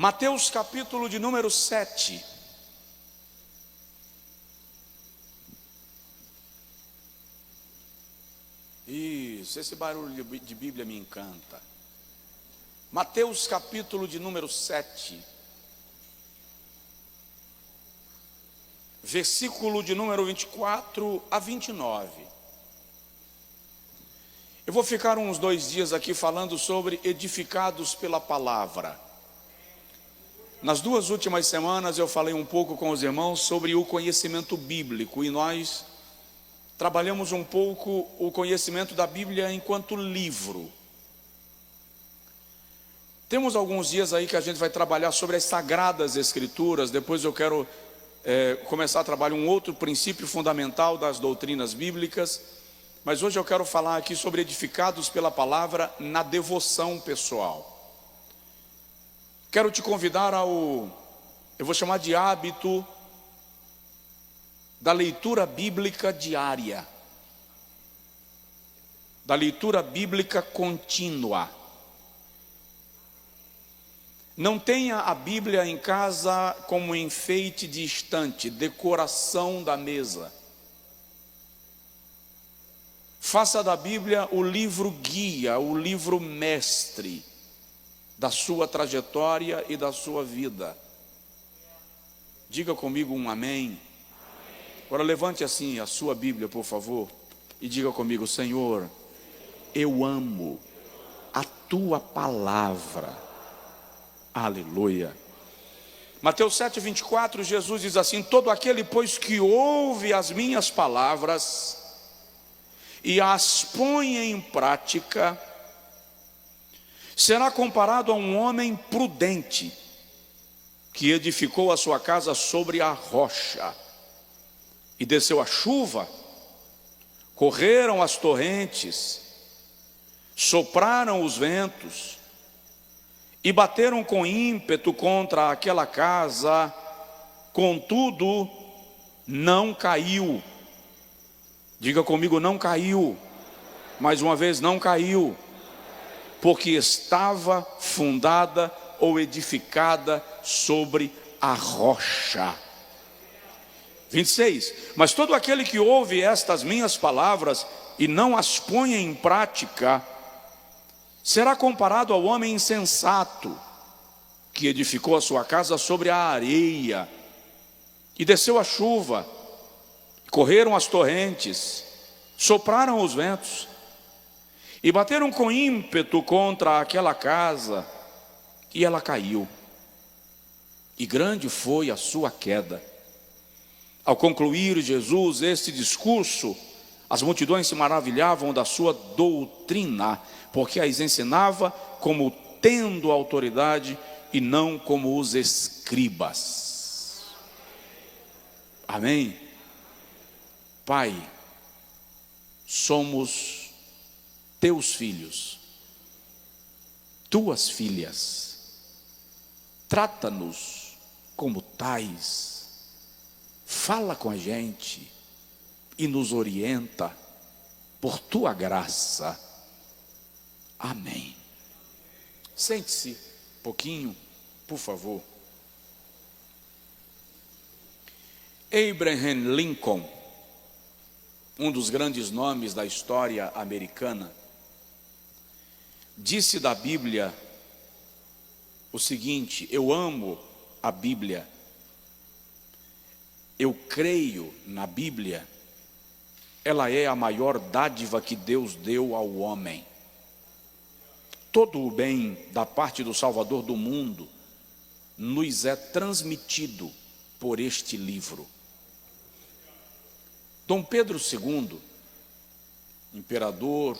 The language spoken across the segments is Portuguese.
Mateus capítulo de número 7. Isso, esse barulho de Bíblia me encanta. Mateus capítulo de número 7, versículo de número 24 a 29. Eu vou ficar uns 2 dias aqui falando sobre edificados pela palavra. Nas 2 últimas semanas eu falei um pouco com os irmãos sobre o conhecimento bíblico, e nós trabalhamos um pouco o conhecimento da Bíblia enquanto livro. Temos alguns dias aí que a gente vai trabalhar sobre as Sagradas Escrituras. Depois eu quero começar a trabalhar um outro princípio fundamental das doutrinas bíblicas. Mas hoje eu quero falar aqui sobre edificados pela palavra na devoção pessoal. Quero te convidar eu vou chamar de hábito da leitura bíblica diária, da leitura bíblica contínua. Não tenha a Bíblia em casa como enfeite de estante, decoração da mesa. Faça da Bíblia o livro guia, o livro mestre da sua trajetória e da sua vida. Diga comigo um amém. Agora levante assim a sua Bíblia, por favor, e diga comigo: Senhor, eu amo a tua palavra. Aleluia. Mateus 7, 24, Jesus diz assim: todo aquele, pois, que ouve as minhas palavras e as põe em prática, será comparado a um homem prudente, que edificou a sua casa sobre a rocha. E desceu a chuva, correram as torrentes, sopraram os ventos, e bateram com ímpeto contra aquela casa, contudo, não caiu. Diga comigo: não caiu. Mais uma vez, não caiu, porque estava fundada ou edificada sobre a rocha. 26, mas todo aquele que ouve estas minhas palavras e não as põe em prática, será comparado ao homem insensato, que edificou a sua casa sobre a areia, e desceu a chuva, correram as torrentes, sopraram os ventos, e bateram com ímpeto contra aquela casa, e ela caiu, e grande foi a sua queda. Ao concluir Jesus este discurso, as multidões se maravilhavam da sua doutrina, porque as ensinava como tendo autoridade e não como os escribas. Amém? Pai, somos teus filhos, tuas filhas. Trata-nos como tais. Fala com a gente e nos orienta por tua graça. Amém. Sente-se um pouquinho, por favor. Abraham Lincoln, um dos grandes nomes da história americana, disse da Bíblia o seguinte: eu amo a Bíblia, eu creio na Bíblia, ela é a maior dádiva que Deus deu ao homem. Todo o bem da parte do Salvador do mundo nos é transmitido por este livro. Dom Pedro II, imperador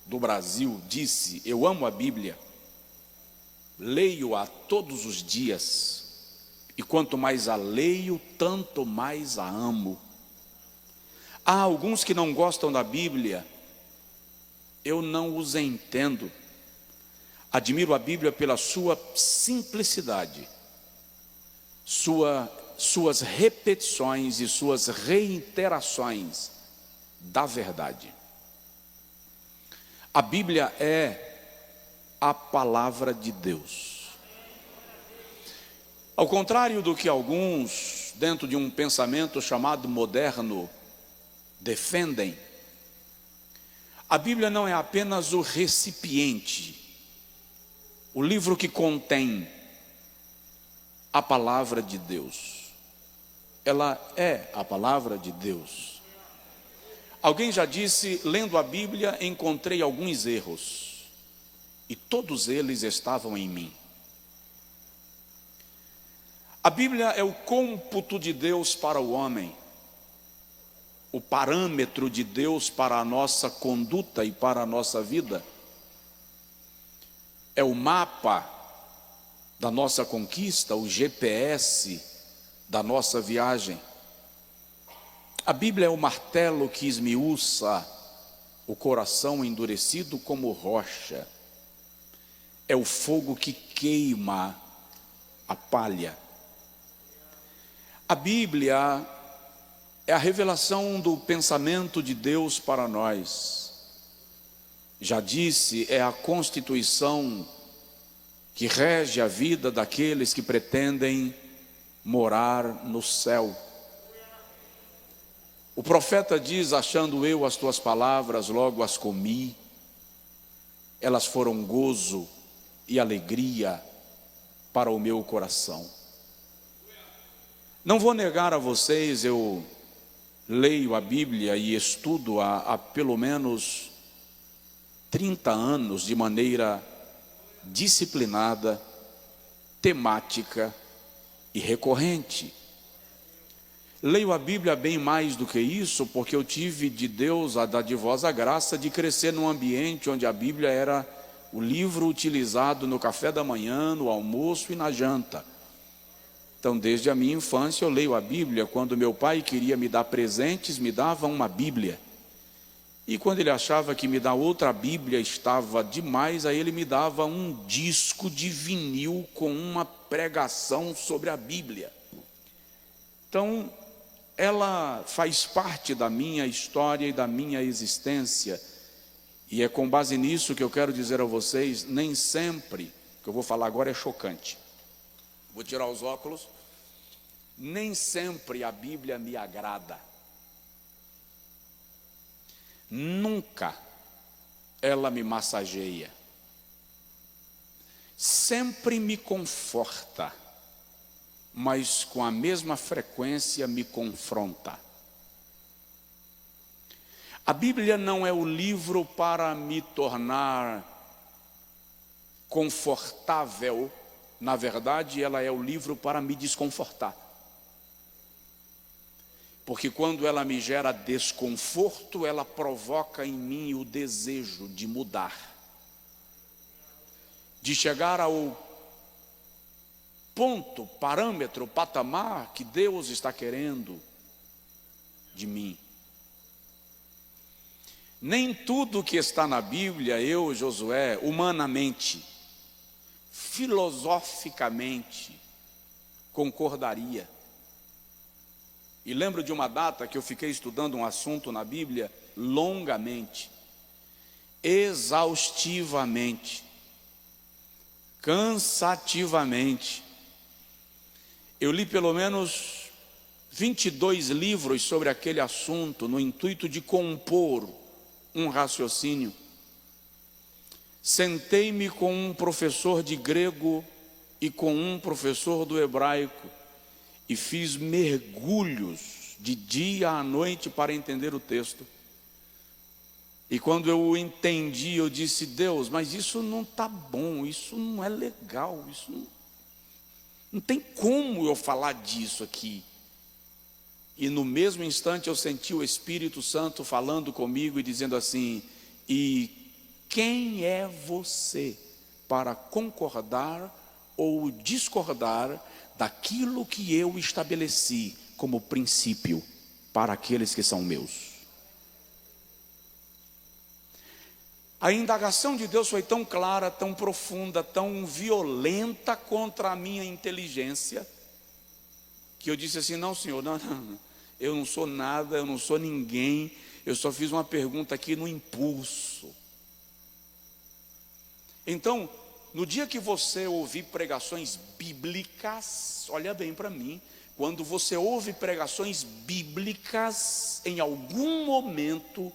do Brasil, disse: eu amo a Bíblia, leio-a todos os dias, e quanto mais a leio, tanto mais a amo. Há alguns que não gostam da Bíblia, eu não os entendo. Admiro a Bíblia pela sua simplicidade, suas repetições e suas reiterações da verdade. A Bíblia é a palavra de Deus. Ao contrário do que alguns, dentro de um pensamento chamado moderno, defendem, a Bíblia não é apenas o recipiente, o livro que contém a palavra de Deus. Ela é a palavra de Deus. Alguém já disse, lendo a Bíblia, encontrei alguns erros, e todos eles estavam em mim. A Bíblia é o cômputo de Deus para o homem, o parâmetro de Deus para a nossa conduta e para a nossa vida. É o mapa da nossa conquista, o GPS da nossa viagem. A Bíblia é o martelo que esmiuça o coração endurecido como rocha. É o fogo que queima a palha. A Bíblia é a revelação do pensamento de Deus para nós. Já disse, é a constituição que rege a vida daqueles que pretendem morar no céu. O profeta diz, achando eu as tuas palavras, logo as comi. Elas foram gozo e alegria para o meu coração. Não vou negar a vocês, eu leio a Bíblia e estudo há pelo menos 30 anos de maneira disciplinada, temática e recorrente. Leio a Bíblia bem mais do que isso, porque eu tive de Deus a dadivosa graça de crescer num ambiente onde a Bíblia era o livro utilizado no café da manhã, no almoço e na janta. Então, desde a minha infância eu leio a Bíblia. Quando meu pai queria me dar presentes, me dava uma Bíblia. E quando ele achava que me dar outra Bíblia estava demais, aí ele me dava um disco de vinil com uma pregação sobre a Bíblia. Então, ela faz parte da minha história e da minha existência. E é com base nisso que eu quero dizer a vocês, nem sempre, o que eu vou falar agora é chocante. Vou tirar os óculos. Nem sempre a Bíblia me agrada. Nunca ela me massageia. Sempre me conforta, mas com a mesma frequência me confronta. A Bíblia não é o livro para me tornar confortável. Na verdade, ela é o livro para me desconfortar. Porque quando ela me gera desconforto, ela provoca em mim o desejo de mudar. De chegar ao ponto, parâmetro, patamar que Deus está querendo de mim. Nem tudo que está na Bíblia, eu, Josué, humanamente, filosoficamente, concordaria. E lembro de uma data que eu fiquei estudando um assunto na Bíblia longamente, exaustivamente, cansativamente. Eu li pelo menos 22 livros sobre aquele assunto, no intuito de compor um raciocínio. Sentei-me com um professor de grego e com um professor do hebraico e fiz mergulhos de dia à noite para entender o texto. E quando eu entendi, eu disse, Deus, mas isso não está bom, isso não é legal, isso não tem como eu falar disso aqui. E no mesmo instante eu senti o Espírito Santo falando comigo e dizendo assim, e quem é você para concordar ou discordar daquilo que eu estabeleci como princípio para aqueles que são meus? A indagação de Deus foi tão clara, tão profunda, tão violenta contra a minha inteligência, que eu disse assim, não Senhor, não, eu não sou nada, eu não sou ninguém, eu só fiz uma pergunta aqui no impulso. Então, no dia que você ouvir pregações bíblicas, olha bem para mim, quando você ouve pregações bíblicas, em algum momento,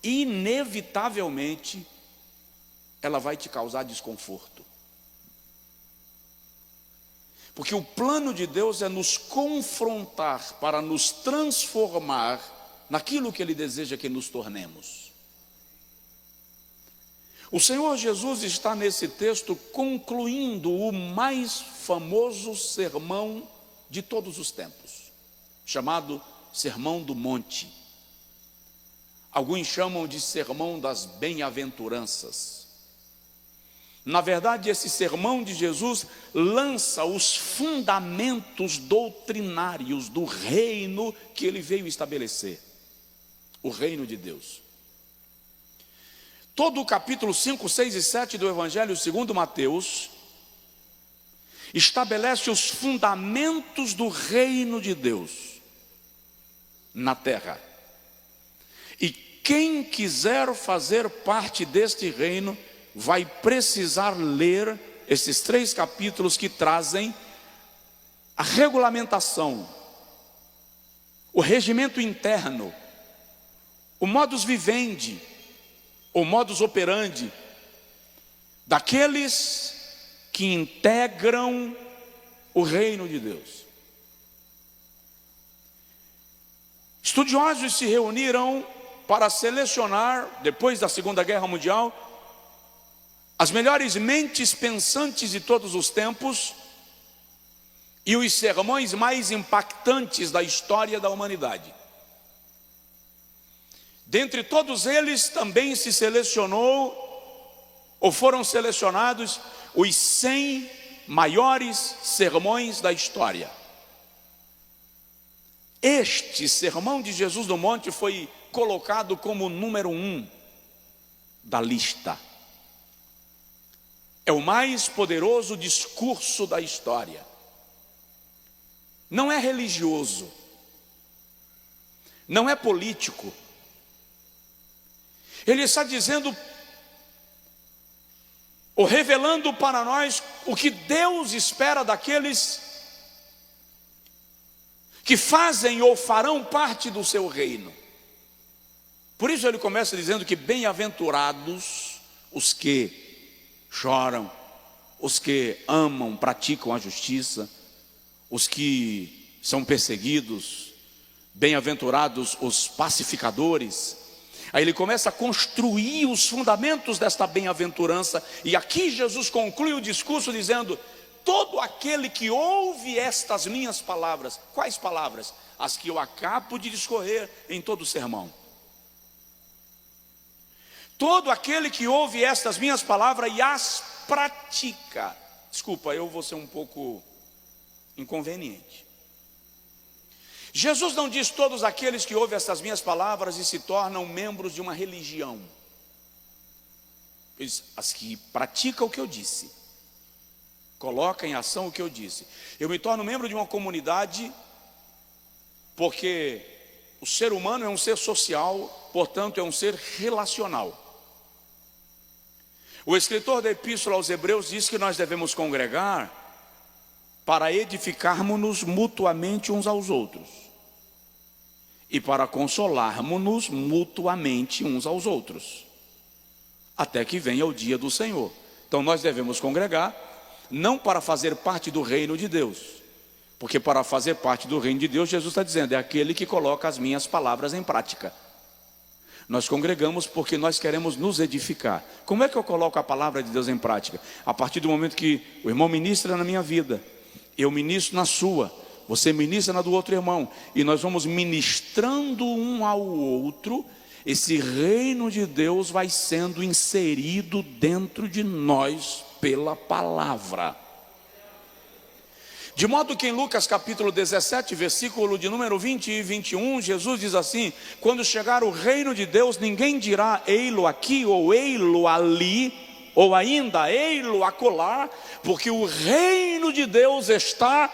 inevitavelmente, ela vai te causar desconforto. Porque o plano de Deus é nos confrontar para nos transformar naquilo que Ele deseja que nos tornemos. O Senhor Jesus está nesse texto concluindo o mais famoso sermão de todos os tempos, chamado Sermão do Monte. Alguns chamam de Sermão das Bem-aventuranças. Na verdade, esse sermão de Jesus lança os fundamentos doutrinários do reino que ele veio estabelecer, o reino de Deus. Todo o capítulo 5, 6 e 7 do Evangelho segundo Mateus estabelece os fundamentos do reino de Deus na terra. E quem quiser fazer parte deste reino vai precisar ler esses 3 capítulos que trazem a regulamentação, o regimento interno, o modus vivendi, o modus operandi daqueles que integram o reino de Deus. Estudiosos se reuniram para selecionar, depois da Segunda Guerra Mundial, as melhores mentes pensantes de todos os tempos e os sermões mais impactantes da história da humanidade. Dentre todos eles também se selecionou, ou foram selecionados, os 100 maiores sermões da história. Este sermão de Jesus no Monte foi colocado como o número 1 da lista. É o mais poderoso discurso da história. Não é religioso, não é político. Ele está dizendo, ou revelando para nós, o que Deus espera daqueles que fazem ou farão parte do seu reino. Por isso ele começa dizendo que bem-aventurados os que choram, os que amam, praticam a justiça, os que são perseguidos, bem-aventurados os pacificadores. Aí ele começa a construir os fundamentos desta bem-aventurança, e aqui Jesus conclui o discurso dizendo: todo aquele que ouve estas minhas palavras. Quais palavras? As que eu acabo de discorrer em todo o sermão. Todo aquele que ouve estas minhas palavras e as pratica. Desculpa, eu vou ser um pouco inconveniente. Jesus não diz todos aqueles que ouvem estas minhas palavras e se tornam membros de uma religião. Ele diz, as que praticam o que eu disse, coloca em ação o que eu disse. Eu me torno membro de uma comunidade, porque o ser humano é um ser social, portanto é um ser relacional. O escritor da Epístola aos Hebreus diz que nós devemos congregar para edificarmos-nos mutuamente uns aos outros e para consolarmos-nos mutuamente uns aos outros, até que venha o dia do Senhor. Então nós devemos congregar, não para fazer parte do reino de Deus, porque para fazer parte do reino de Deus, Jesus está dizendo, é aquele que coloca as minhas palavras em prática. Nós congregamos porque nós queremos nos edificar. Como é que eu coloco a palavra de Deus em prática? A partir do momento que o irmão ministra na minha vida, eu ministro na sua, você ministra na do outro irmão, e nós vamos ministrando um ao outro, esse reino de Deus vai sendo inserido dentro de nós pela palavra. De modo que em Lucas capítulo 17, versículo de número 20 e 21, Jesus diz assim: quando chegar o reino de Deus, ninguém dirá ei-lo aqui ou ei-lo ali, ou ainda ei-lo acolá, porque o reino de Deus está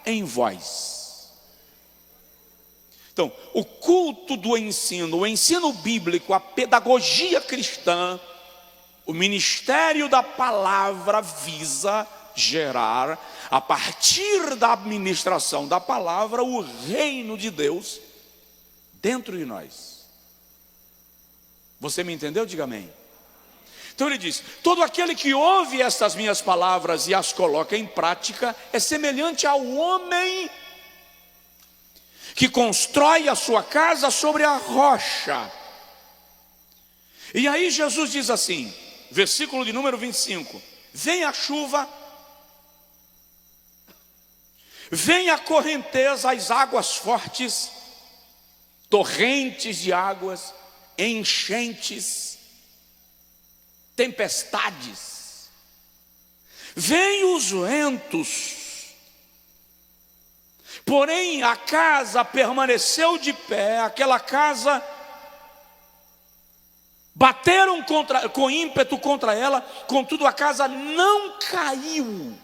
em vós. Então, o culto do ensino, o ensino bíblico, a pedagogia cristã, O ministério da palavra visa gerar, a partir da administração da palavra, o reino de Deus dentro de nós. Você me entendeu? Diga amém. Então ele diz: todo aquele que ouve estas minhas palavras e as coloca em prática é semelhante ao homem que constrói a sua casa sobre a rocha. E aí Jesus diz assim, versículo de número 25: vem a chuva, vem a correnteza, as águas fortes, torrentes de águas, enchentes, tempestades, vem os ventos, porém a casa permaneceu de pé, aquela casa bateram com ímpeto contra ela, contudo a casa não caiu,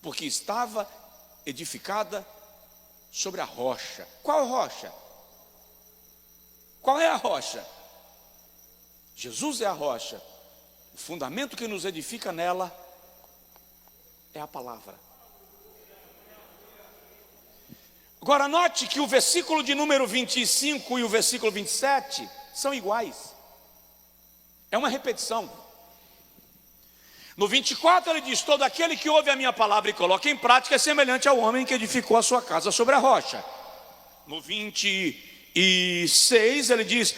porque estava edificada sobre a rocha. Qual rocha? Qual é a rocha? Jesus é a rocha. O fundamento que nos edifica nela é a palavra. Agora note que o versículo de número 25 e o versículo 27 são iguais. É uma repetição. No 24 ele diz: todo aquele que ouve a minha palavra e coloca em prática é semelhante ao homem que edificou a sua casa sobre a rocha. No 26 ele diz: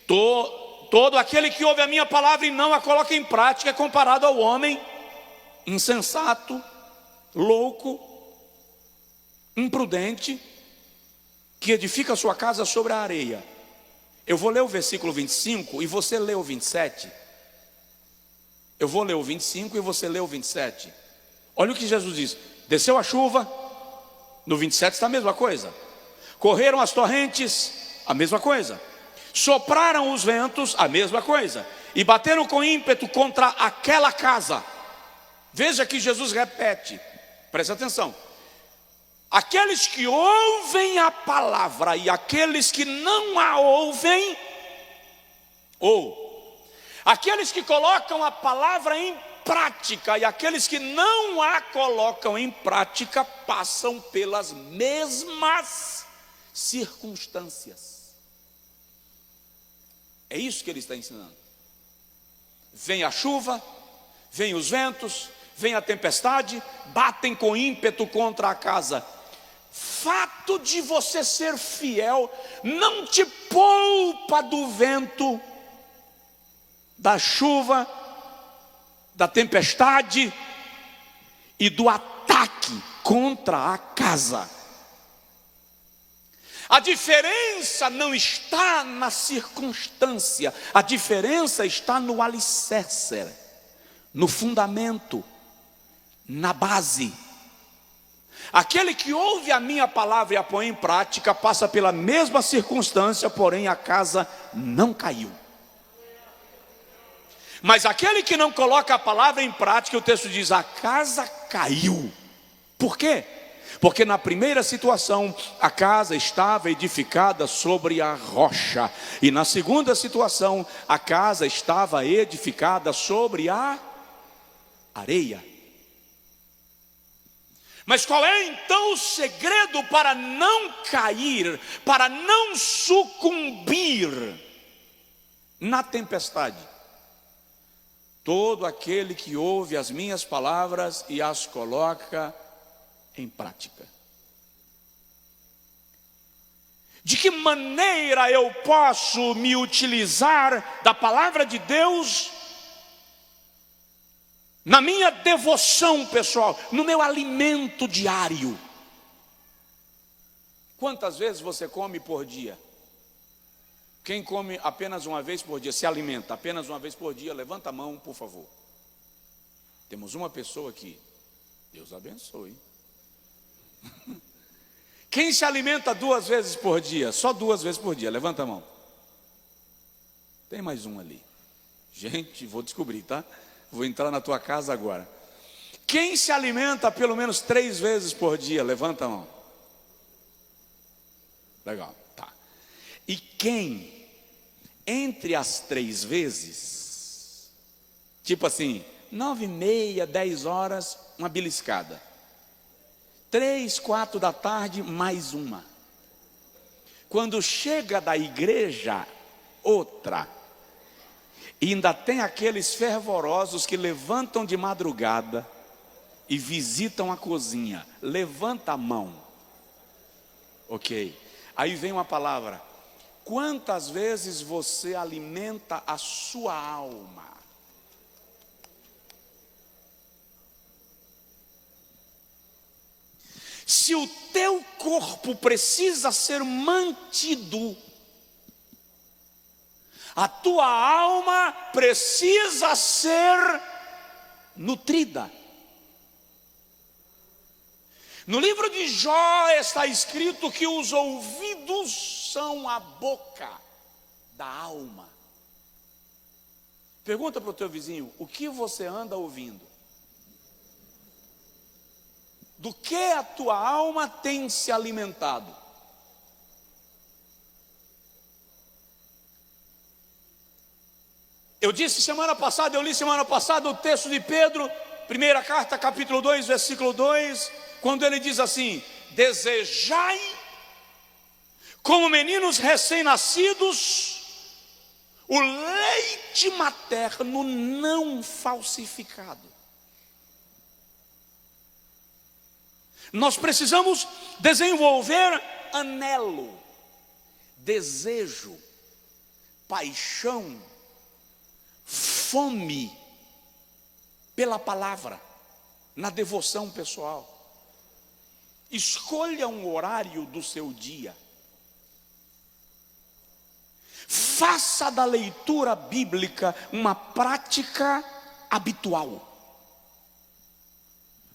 todo aquele que ouve a minha palavra e não a coloca em prática é comparado ao homem insensato, louco, imprudente, que edifica a sua casa sobre a areia. Eu vou ler o versículo 25 e você lê o 27. Eu vou ler o 25 e você lê o 27. Olha o que Jesus diz: desceu a chuva. No 27 está a mesma coisa. Correram as torrentes, a mesma coisa. Sopraram os ventos, a mesma coisa. E bateram com ímpeto contra aquela casa. Veja que Jesus repete, preste atenção: aqueles que ouvem a palavra e aqueles que não a ouvem, ou aqueles que colocam a palavra em prática e aqueles que não a colocam em prática, passam pelas mesmas circunstâncias. É isso que ele está ensinando. Vem a chuva, vem os ventos, vem a tempestade, batem com ímpeto contra a casa. Fato de você ser fiel não te poupa do vento, da chuva, da tempestade e do ataque contra a casa. A diferença não está na circunstância, a diferença está no alicerce, no fundamento, na base. Aquele que ouve a minha palavra e a põe em prática passa pela mesma circunstância, porém a casa não caiu. Mas aquele que não coloca a palavra em prática, o texto diz: a casa caiu. Por quê? Porque na primeira situação a casa estava edificada sobre a rocha, e na segunda situação a casa estava edificada sobre a areia. Mas qual é então o segredo para não cair, para não sucumbir na tempestade? Todo aquele que ouve as minhas palavras e as coloca em prática. De que maneira eu posso me utilizar da palavra de Deus na minha devoção pessoal, no meu alimento diário? Quantas vezes você come por dia? Quem come apenas uma vez por dia, se alimenta apenas uma vez por dia, levanta a mão, por favor. Temos uma pessoa aqui. Deus abençoe. Quem se alimenta 2 vezes por dia? Só 2 vezes por dia, levanta a mão. Tem mais um ali. Gente, vou descobrir, tá? Vou entrar na tua casa agora. Quem se alimenta pelo menos 3 vezes por dia? Levanta a mão. Legal, tá. E quem entre as 3 vezes, tipo assim, 9h30, 10 horas, uma beliscada. 3, 4 da tarde, mais uma. Quando chega da igreja, outra. E ainda tem aqueles fervorosos que levantam de madrugada e visitam a cozinha. Levanta a mão. Ok. Aí vem uma palavra. Quantas vezes você alimenta a sua alma? Se o teu corpo precisa ser mantido, a tua alma precisa ser nutrida. No livro de Jó está escrito que os ouvidos são a boca da alma. Pergunta para o teu vizinho, o que você anda ouvindo? Do que a tua alma tem se alimentado? Eu li semana passada o texto de Pedro, primeira carta, capítulo 2, versículo 2, quando ele diz assim: desejai, como meninos recém-nascidos, o leite materno não falsificado. Nós precisamos desenvolver anelo, desejo, paixão, fome pela palavra, na devoção pessoal. Escolha um horário do seu dia. Faça da leitura bíblica uma prática habitual.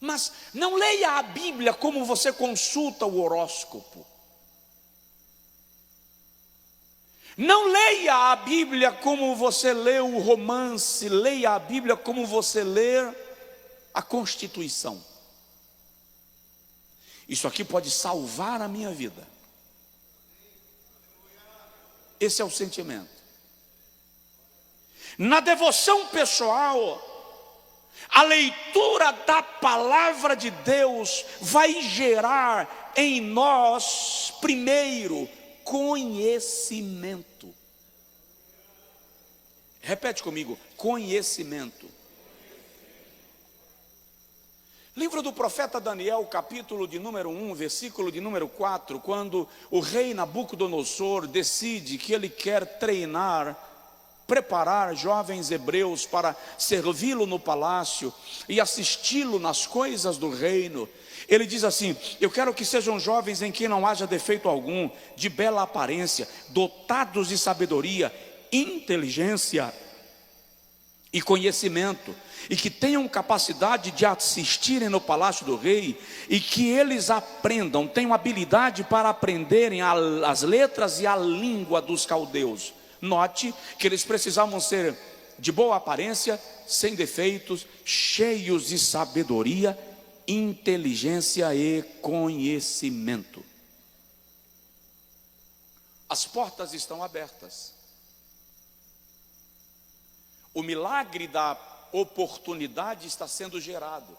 Mas não leia a Bíblia como você consulta o horóscopo. Não leia a Bíblia como você lê o romance. Leia a Bíblia como você lê a Constituição. Isso aqui pode salvar a minha vida. Esse é o sentimento. Na devoção pessoal, a leitura da palavra de Deus vai gerar em nós, primeiro, conhecimento. Repete comigo, conhecimento. Livro do profeta Daniel, capítulo de número 1, versículo de número 4, quando o rei Nabucodonosor decide que ele quer preparar jovens hebreus para servi-lo no palácio e assisti-lo nas coisas do reino. Ele diz assim: eu quero que sejam jovens em quem não haja defeito algum, de bela aparência, dotados de sabedoria, inteligência e conhecimento, e que tenham capacidade de assistirem no palácio do rei, e que eles aprendam, tenham habilidade para aprenderem as letras e a língua dos caldeus. Note que eles precisavam ser de boa aparência, sem defeitos, cheios de sabedoria, inteligência e conhecimento. As portas estão abertas. O milagre da oportunidade está sendo gerado.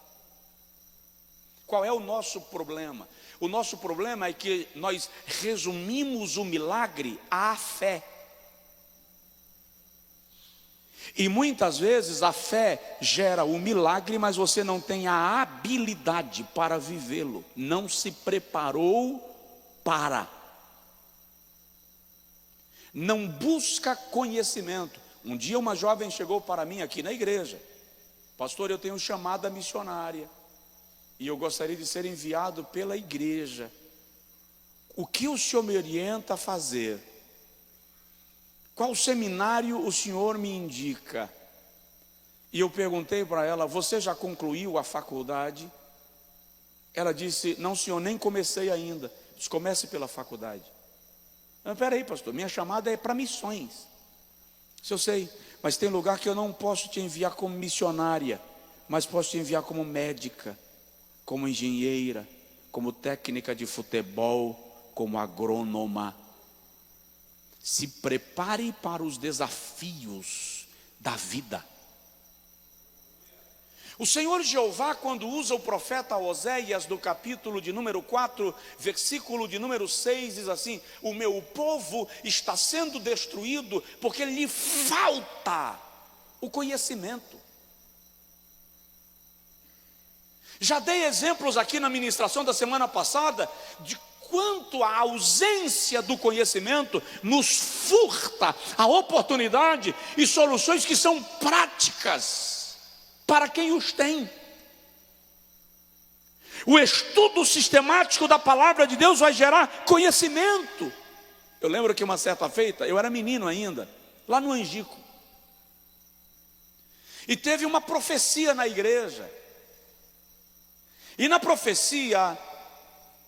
Qual é o nosso problema? O nosso problema é que nós resumimos o milagre à fé. E muitas vezes a fé gera o milagre, mas você não tem a habilidade para vivê-lo. Não se preparou para. Não busca conhecimento. Um dia uma jovem chegou para mim aqui na igreja: pastor, eu tenho chamada missionária e eu gostaria de ser enviado pela igreja. O que o senhor me orienta a fazer? Qual seminário o senhor me indica? E eu perguntei para ela: você já concluiu a faculdade? Ela disse: não, senhor, nem comecei ainda. Eu disse: comece pela faculdade. Espera aí, pastor, minha chamada é para missões. Eu sei, mas tem lugar que eu não posso te enviar como missionária, mas posso te enviar como médica, como engenheira, como técnica de futebol, como agrônoma. Se prepare para os desafios da vida. O Senhor Jeová, quando usa o profeta Oséias, no capítulo de número 4, versículo de número 6, diz assim: o meu povo está sendo destruído porque lhe falta o conhecimento. Já dei exemplos aqui na ministração da semana passada de quanto a ausência do conhecimento nos furta a oportunidade e soluções que são práticas para quem os tem. O estudo sistemático da palavra de Deus vai gerar conhecimento. Eu lembro que uma certa feita, eu era menino ainda, lá no Angico, e teve uma profecia na igreja. E na profecia,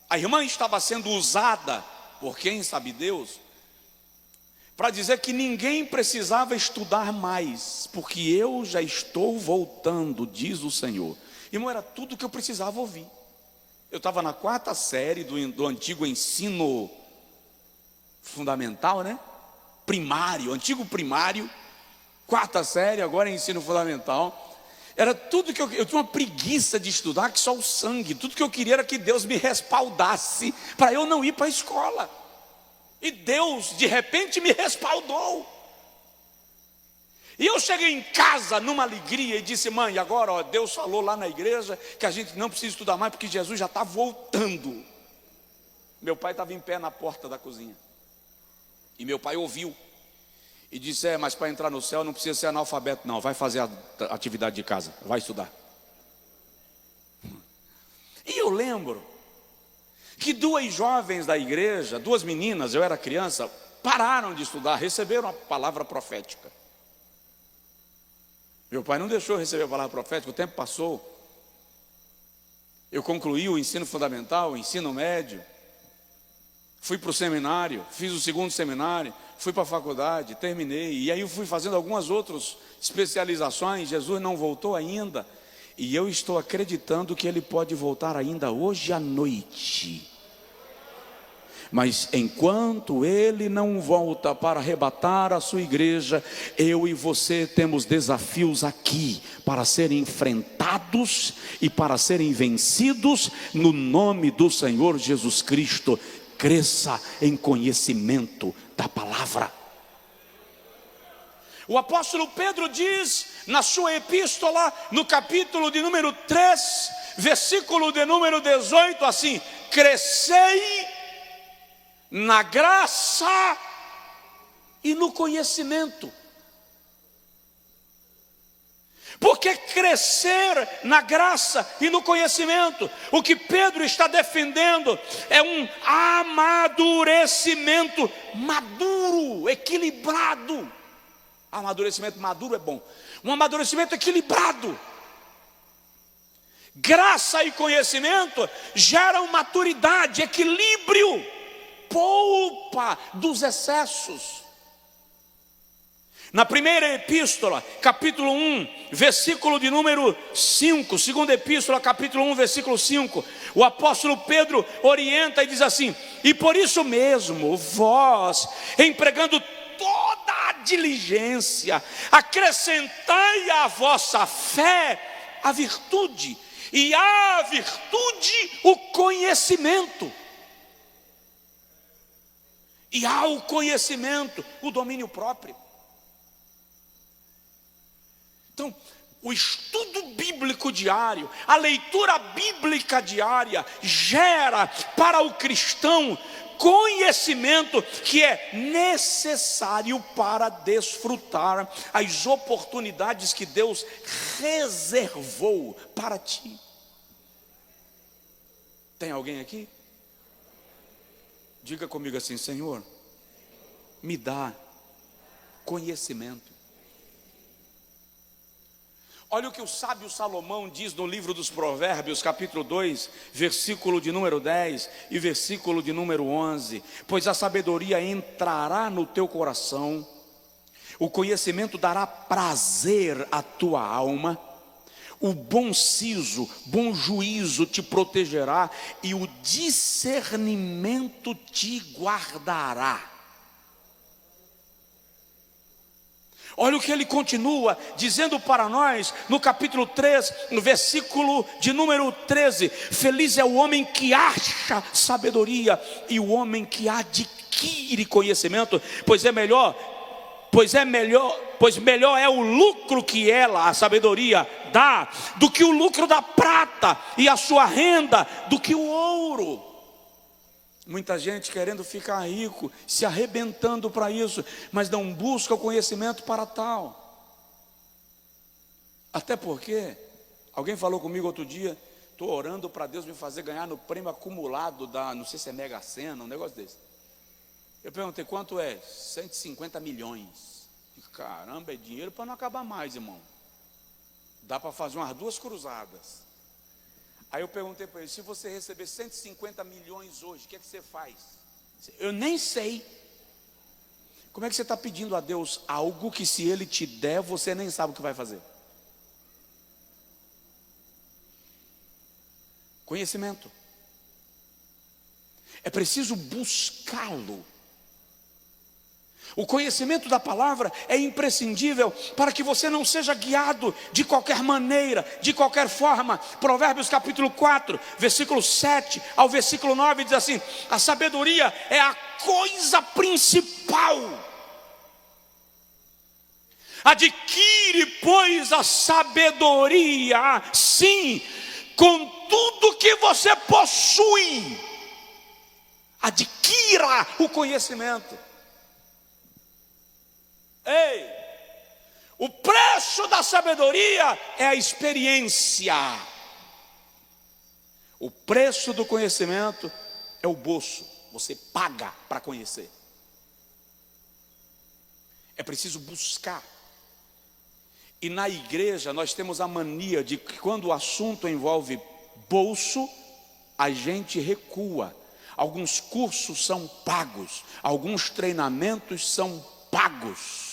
a irmã estava sendo usada por quem sabe Deus, para dizer que ninguém precisava estudar mais, porque eu já estou voltando, diz o Senhor. Irmão, era tudo que eu precisava ouvir. Eu estava na 4ª série do antigo ensino fundamental, né? Primário, antigo primário, 4ª série, agora é ensino fundamental. Era tudo que eu tinha uma preguiça de estudar, que só o sangue. Tudo que eu queria era que Deus me respaldasse para eu não ir para a escola. E Deus, de repente, me respaldou. E eu cheguei em casa numa alegria e disse: mãe, agora ó, Deus falou lá na igreja que a gente não precisa estudar mais porque Jesus já está voltando. Meu pai estava em pé na porta da cozinha. E meu pai ouviu. E disse: mas para entrar no céu não precisa ser analfabeto não, vai fazer a atividade de casa, vai estudar. E eu lembro que 2 jovens da igreja, 2 meninas, eu era criança, pararam de estudar, receberam a palavra profética. Meu pai não deixou receber a palavra profética, o tempo passou. Eu concluí o ensino fundamental, o ensino médio, fui para o seminário, fiz o 2º seminário, fui para a faculdade, terminei, e aí eu fui fazendo algumas outras especializações. Jesus não voltou ainda, e eu estou acreditando que Ele pode voltar ainda hoje à noite. Mas enquanto Ele não volta para arrebatar a sua igreja, eu e você temos desafios aqui para serem enfrentados e para serem vencidos no nome do Senhor Jesus Cristo. Cresça em conhecimento da palavra. O apóstolo Pedro diz na sua epístola, no capítulo de número 3, versículo de número 18, assim: crescei na graça e no conhecimento. Porque crescer na graça e no conhecimento, o que Pedro está defendendo é um amadurecimento maduro, equilibrado. Amadurecimento maduro é bom. Um amadurecimento equilibrado. Graça e conhecimento geram maturidade, equilíbrio, poupa dos excessos. Na primeira epístola, capítulo 1, versículo de número 5, segunda epístola, capítulo 1, versículo 5, o apóstolo Pedro orienta e diz assim: e por isso mesmo, vós, empregando toda a diligência, acrescentai à vossa fé a virtude, e à virtude o conhecimento, e ao conhecimento o domínio próprio. Então, o estudo bíblico diário, a leitura bíblica diária, gera para o cristão conhecimento que é necessário para desfrutar as oportunidades que Deus reservou para ti. Tem alguém aqui? Diga comigo assim: Senhor, me dá conhecimento. Olha o que o sábio Salomão diz no livro dos Provérbios, capítulo 2, versículo de número 10 e versículo de número 11. Pois a sabedoria entrará no teu coração, o conhecimento dará prazer à tua alma, o bom siso, bom juízo te protegerá, e o discernimento te guardará. Olha o que ele continua dizendo para nós no capítulo 3, no versículo de número 13: feliz é o homem que acha sabedoria e o homem que adquire conhecimento, pois melhor é o lucro que ela, a sabedoria, dá, do que o lucro da prata, e a sua renda do que o ouro. Muita gente querendo ficar rico, se arrebentando para isso, mas não busca o conhecimento para tal. Até porque, alguém falou comigo outro dia, estou orando para Deus me fazer ganhar no prêmio acumulado da, não sei se é Mega Sena, um negócio desse. Eu perguntei, quanto é? 150 milhões. Caramba, é dinheiro para não acabar mais, irmão. Dá para fazer umas 2 cruzadas. Aí eu perguntei para ele, se você receber 150 milhões hoje, o que é que você faz? Eu nem sei. Como é que você está pedindo a Deus algo que, se Ele te der, você nem sabe o que vai fazer? Conhecimento. É preciso buscá-lo. O conhecimento da palavra é imprescindível para que você não seja guiado de qualquer maneira, de qualquer forma. Provérbios capítulo 4, versículo 7 ao versículo 9 diz assim: a sabedoria é a coisa principal. Adquire, pois, a sabedoria, sim, com tudo que você possui. Adquira o conhecimento. Ei, o preço da sabedoria é a experiência. O preço do conhecimento é o bolso. Você paga para conhecer. É preciso buscar. E na igreja nós temos a mania de que quando o assunto envolve bolso, a gente recua. Alguns cursos são pagos, alguns treinamentos são pagos.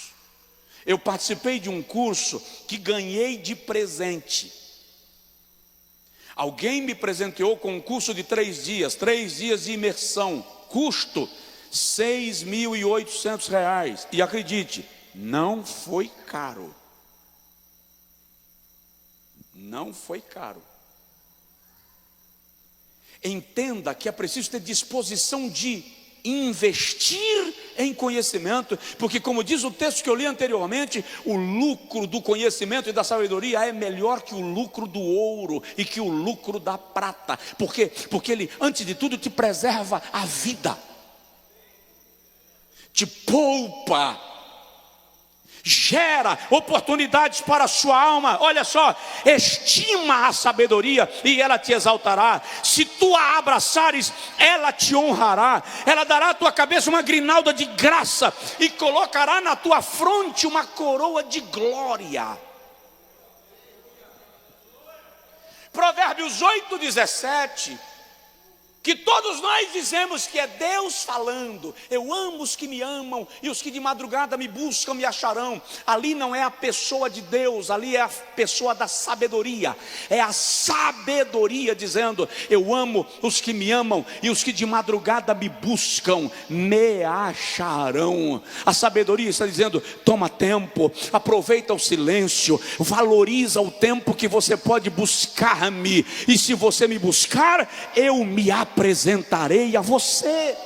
Eu participei de um curso que ganhei de presente. Alguém me presenteou com um curso de 3 dias, 3 dias de imersão, custo R$6.800. E acredite, não foi caro. Não foi caro. Entenda que é preciso ter disposição de investir em conhecimento, porque, como diz o texto que eu li anteriormente, o lucro do conhecimento e da sabedoria é melhor que o lucro do ouro e que o lucro da prata. Por quê? Porque ele, antes de tudo, te preserva a vida, te poupa, gera oportunidades para a sua alma. Olha só, estima a sabedoria e ela te exaltará. Se tu a abraçares, ela te honrará. Ela dará à tua cabeça uma grinalda de graça e colocará na tua fronte uma coroa de glória. Provérbios 8:17, que todos nós dizemos que é Deus falando. Eu amo os que me amam, e os que de madrugada me buscam me acharão. Ali não é a pessoa de Deus, ali é a pessoa da sabedoria. É a sabedoria dizendo: eu amo os que me amam, e os que de madrugada me buscam me acharão. A sabedoria está dizendo: toma tempo, aproveita o silêncio, valoriza o tempo que você pode buscar-me, e se você me buscar, eu me apresentarei a você.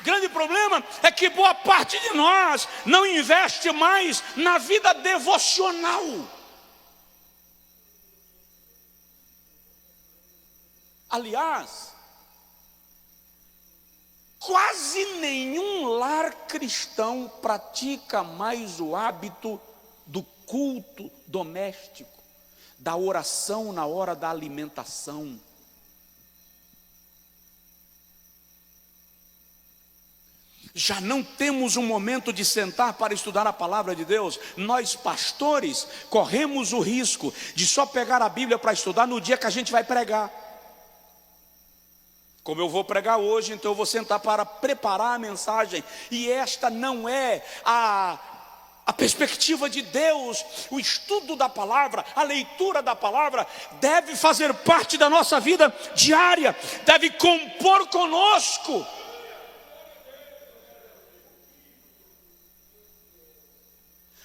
Grande problema é que boa parte de nós não investe mais na vida devocional. Aliás, quase nenhum lar cristão pratica mais o hábito do culto doméstico, da oração na hora da alimentação. Já não temos um momento de sentar para estudar a palavra de Deus. Nós, pastores, corremos o risco de só pegar a Bíblia para estudar no dia que a gente vai pregar. Como eu vou pregar hoje, então eu vou sentar para preparar a mensagem. E esta não é A perspectiva de Deus, o estudo da palavra, a leitura da palavra deve fazer parte da nossa vida diária, deve compor conosco.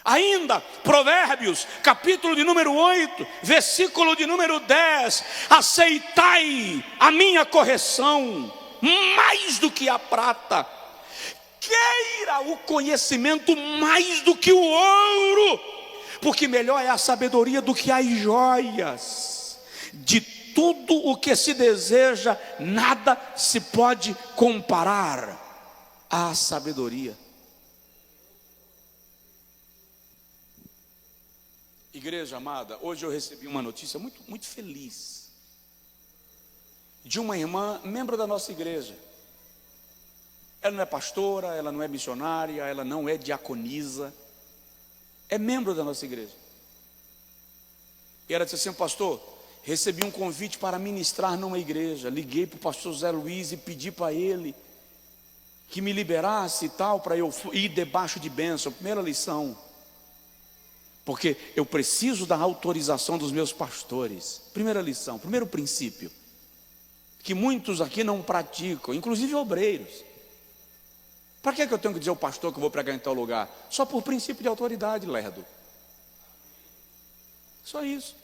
Ainda, Provérbios, capítulo de número 8, versículo de número 10: aceitai a minha correção mais do que a prata, queira o conhecimento mais do que o ouro, porque melhor é a sabedoria do que as joias. De tudo o que se deseja, nada se pode comparar à sabedoria. Igreja amada, hoje eu recebi uma notícia muito feliz, de uma irmã, membro da nossa igreja. Ela não é pastora, ela não é missionária, ela não é diaconisa, é membro da nossa igreja. E ela disse assim: pastor, recebi um convite para ministrar numa igreja. Liguei para o pastor Zé Luiz e pedi para ele que me liberasse e tal, para eu ir debaixo de bênção. Primeira lição, porque eu preciso da autorização dos meus pastores. Primeira lição, primeiro princípio, que muitos aqui não praticam, inclusive obreiros. Para que eu tenho que dizer ao pastor que eu vou pregar em tal lugar? Só por princípio de autoridade, lerdo. Só isso.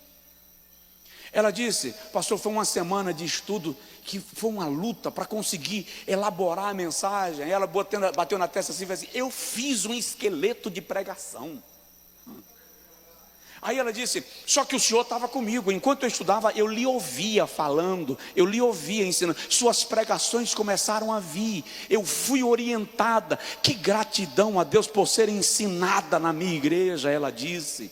Ela disse: pastor, foi uma semana de estudo que foi uma luta para conseguir elaborar a mensagem. Ela bateu na testa assim e falou assim: eu fiz um esqueleto de pregação. Aí ela disse: só que o senhor estava comigo, enquanto eu estudava, eu lhe ouvia falando, eu lhe ouvia ensinando, suas pregações começaram a vir, eu fui orientada. Que gratidão a Deus por ser ensinada na minha igreja, ela disse.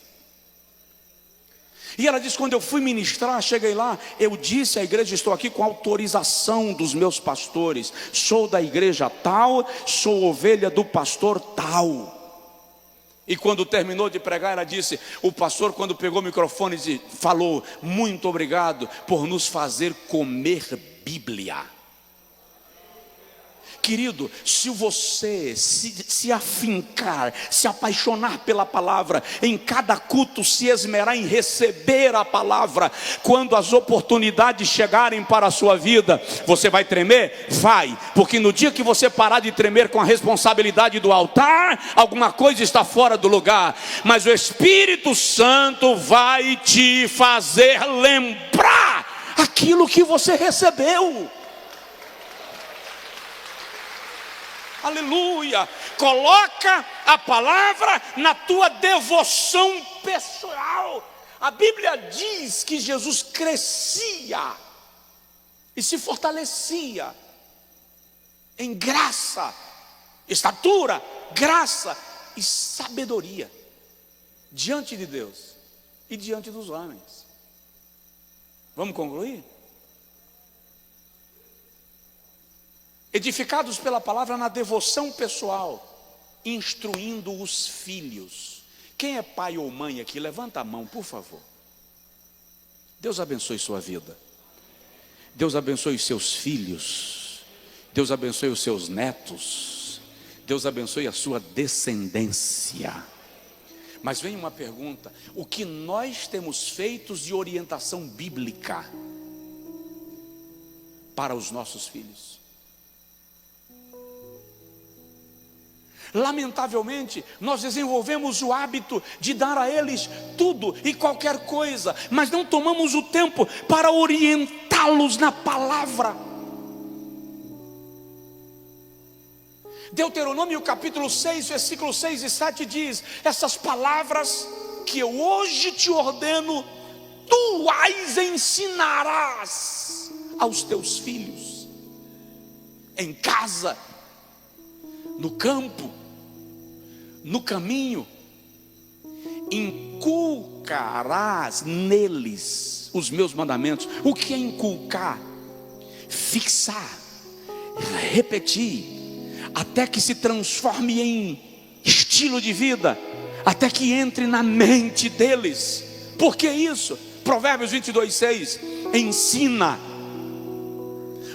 E ela disse: quando eu fui ministrar, cheguei lá, eu disse à igreja: estou aqui com autorização dos meus pastores, sou da igreja tal, sou ovelha do pastor tal. E quando terminou de pregar, ela disse: o pastor, quando pegou o microfone, falou: muito obrigado por nos fazer comer Bíblia. Querido, se você se afincar, se apaixonar pela palavra, em cada culto se esmerar em receber a palavra, quando as oportunidades chegarem para a sua vida, você vai tremer? Vai, porque no dia que você parar de tremer com a responsabilidade do altar, alguma coisa está fora do lugar. Mas o Espírito Santo vai te fazer lembrar aquilo que você recebeu. Aleluia. Coloca a palavra na tua devoção pessoal. A Bíblia diz que Jesus crescia e se fortalecia em graça, estatura, graça e sabedoria diante de Deus e diante dos homens. Vamos concluir? Edificados pela palavra na devoção pessoal, instruindo os filhos. Quem é pai ou mãe aqui? Levanta a mão, por favor. Deus abençoe sua vida. Deus abençoe os seus filhos. Deus abençoe os seus netos. Deus abençoe a sua descendência. Mas vem uma pergunta: o que nós temos feito de orientação bíblica para os nossos filhos? Lamentavelmente, nós desenvolvemos o hábito de dar a eles tudo e qualquer coisa, mas não tomamos o tempo para orientá-los na palavra. Deuteronômio capítulo 6, versículos 6 e 7 diz: essas palavras que eu hoje te ordeno, tu as ensinarás aos teus filhos, em casa, no campo, no caminho, inculcarás neles os meus mandamentos. O que é inculcar? Fixar, repetir, até que se transforme em estilo de vida, até que entre na mente deles. Por que isso? Provérbios 22:6: ensina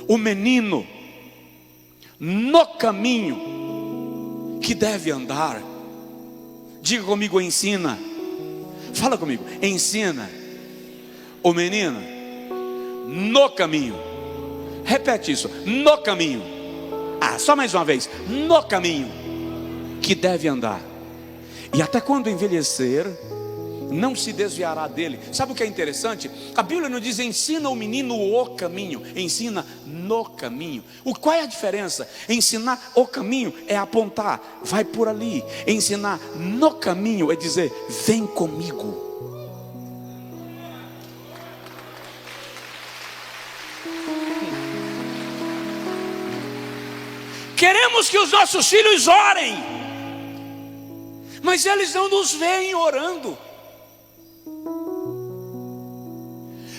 o menino no caminho que deve andar, Diga comigo, ensina. Fala comigo, ensina o menino no caminho. Repete isso, no caminho. Só mais uma vez, no caminho que deve andar. E até quando envelhecer, não se desviará dele. Sabe o que é interessante? A Bíblia não diz ensina o menino o caminho, ensina no caminho. Qual é a diferença? Ensinar o caminho é apontar, vai por ali. Ensinar no caminho é dizer, vem comigo. Queremos que os nossos filhos orem, mas eles não nos veem orando.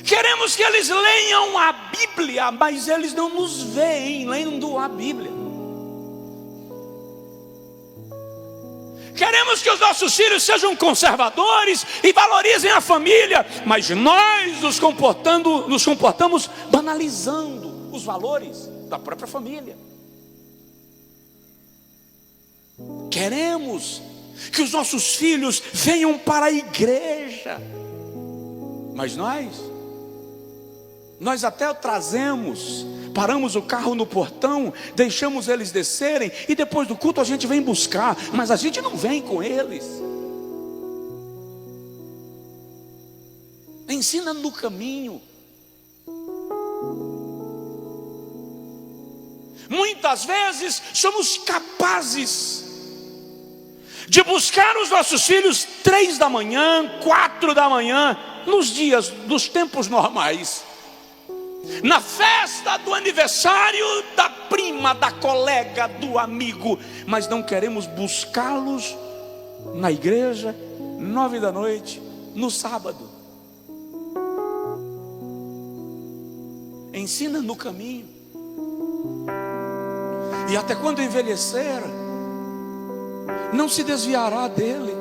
Queremos que eles leiam a Bíblia, mas eles não nos veem lendo a Bíblia. Queremos que os nossos filhos sejam conservadores e valorizem a família, mas nós nos comportamos banalizando os valores da própria família. Queremos que os nossos filhos venham para a igreja, mas nós até trazemos, paramos o carro no portão, deixamos eles descerem e depois do culto a gente vem buscar, mas a gente não vem com eles. Ensina no caminho. Muitas vezes somos capazes de buscar os nossos filhos 3 da manhã, 4 da manhã, nos tempos normais, na festa do aniversário da prima, da colega, do amigo, mas não queremos buscá-los na igreja 9 da noite, no sábado. Ensina no caminho. E até quando envelhecer, não se desviará dele.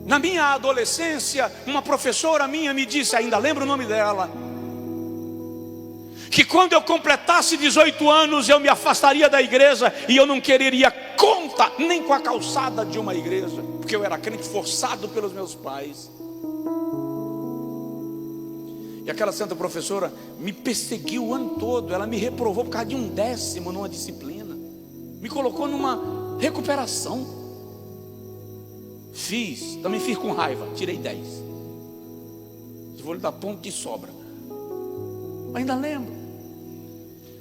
Na minha adolescência, uma professora minha me disse, ainda lembro o nome dela, que quando eu completasse 18 anos eu me afastaria da igreja e eu não quereria conta nem com a calçada de uma igreja, porque eu era crente forçado pelos meus pais. E aquela santa professora me perseguiu o ano todo. Ela me reprovou por causa de 1 décimo numa disciplina, me colocou numa recuperação. Também fiz com raiva, tirei 10. Vou lhe dar ponto de sobra. Ainda lembro,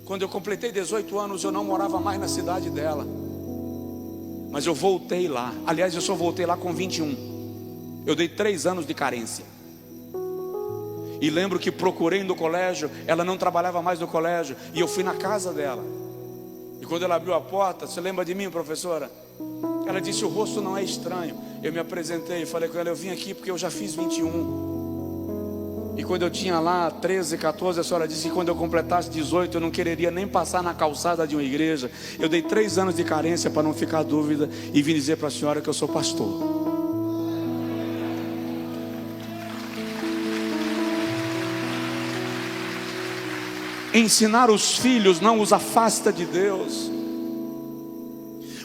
quando eu completei 18 anos, eu não morava mais na cidade dela, mas eu voltei lá. Aliás, eu só voltei lá com 21. Eu dei 3 anos de carência. E lembro que procurei no colégio, ela não trabalhava mais no colégio, e eu fui na casa dela. E quando ela abriu a porta, você lembra de mim, professora? Ela disse, o rosto não é estranho. Eu me apresentei e falei com ela, eu vim aqui porque eu já fiz 21. E quando eu tinha lá 13, 14, a senhora disse que quando eu completasse 18, eu não quereria nem passar na calçada de uma igreja. Eu dei 3 anos de carência para não ficar dúvida e vim dizer para a senhora que eu sou pastor. Ensinar os filhos não os afasta de Deus.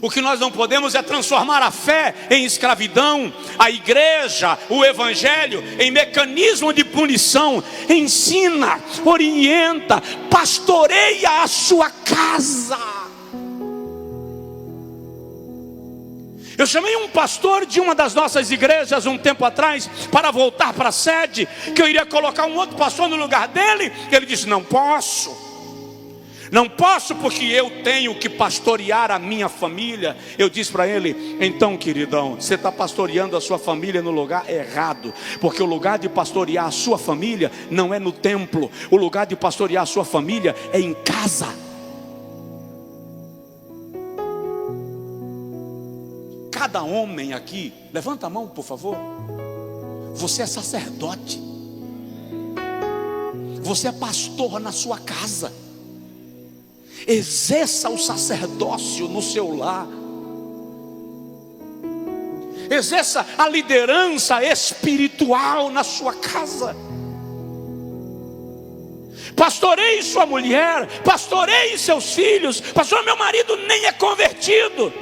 O que nós não podemos é transformar a fé em escravidão, a igreja, o evangelho em mecanismo de punição. Ensina, orienta, pastoreia a sua casa. Eu chamei um pastor de uma das nossas igrejas um tempo atrás para voltar para a sede, que eu iria colocar um outro pastor no lugar dele. Ele disse, não posso porque eu tenho que pastorear a minha família. Eu disse para ele, então queridão, você está pastoreando a sua família no lugar errado, porque o lugar de pastorear a sua família não é no templo, o lugar de pastorear a sua família é em casa. Cada homem aqui, levanta a mão por favor. Você é sacerdote, você é pastor na sua casa. Exerça o sacerdócio no seu lar. Exerça a liderança espiritual na sua casa. Pastoreie sua mulher, pastoreie seus filhos. Pastor, meu marido nem é convertido.